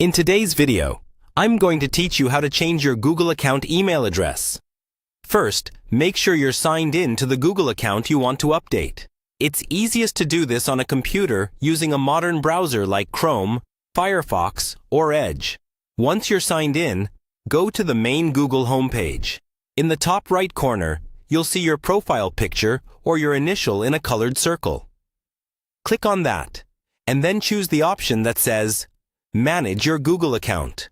In today's video, I'm going to teach you how to change your Google account email address. First, make sure you're signed in to the Google account you want to update. It's easiest to do this on a computer using a modern browser like Chrome, Firefox, or Edge. Once you're signed in, go to the main Google homepage. In the top right corner, you'll see your profile picture or your initial in a colored circle. Click on that, and then choose the option that says Manage your Google account.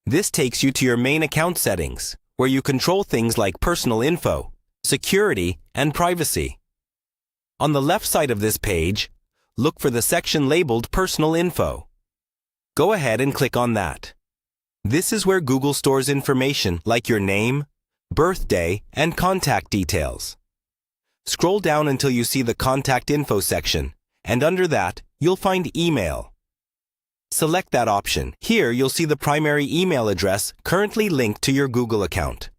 This takes you to your main account settings, where you control things like personal info, security, and privacy. On the left side of this page, look for the section labeled Personal Info. Go ahead and click on that. This is where Google stores information like your name, birthday, and contact details. Scroll down until you see the Contact Info section, and under that, you'll find Email. Select that option. Here, you'll see the primary email address currently linked to your Google account.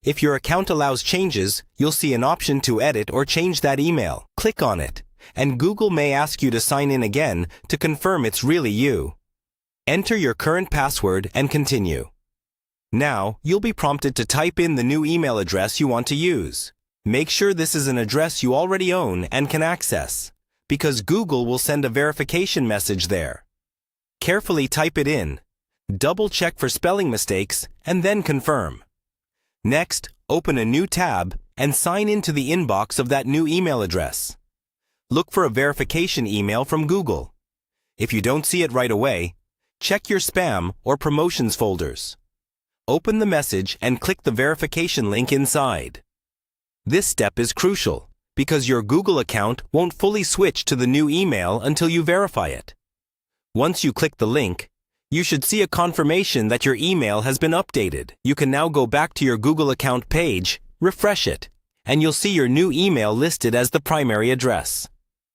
If your account allows changes, you'll see an option to edit or change that email. Click on it, and Google may ask you to sign in again to confirm it's really you. Enter your current password and continue. Now, you'll be prompted to type in the new email address you want to use. Make sure this is an address you already own and can access, because Google will send a verification message there. Carefully type it in, double-check for spelling mistakes, and then confirm. Next, open a new tab and sign into the inbox of that new email address. Look for a verification email from Google. If you don't see it right away, check your spam or promotions folders. Open the message and click the verification link inside. This step is crucial because your Google account won't fully switch to the new email until you verify it. Once you click the link, you should see a confirmation that your email has been updated. You can now go back to your Google account page, refresh it, and you'll see your new email listed as the primary address.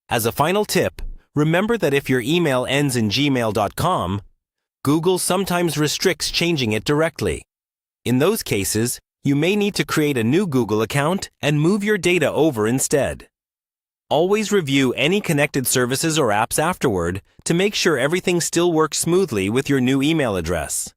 As a final tip, remember that if your email ends in gmail.com, Google sometimes restricts changing it directly. In those cases, you may need to create a new Google account and move your data over instead. Always review any connected services or apps afterward to make sure everything still works smoothly with your new email address.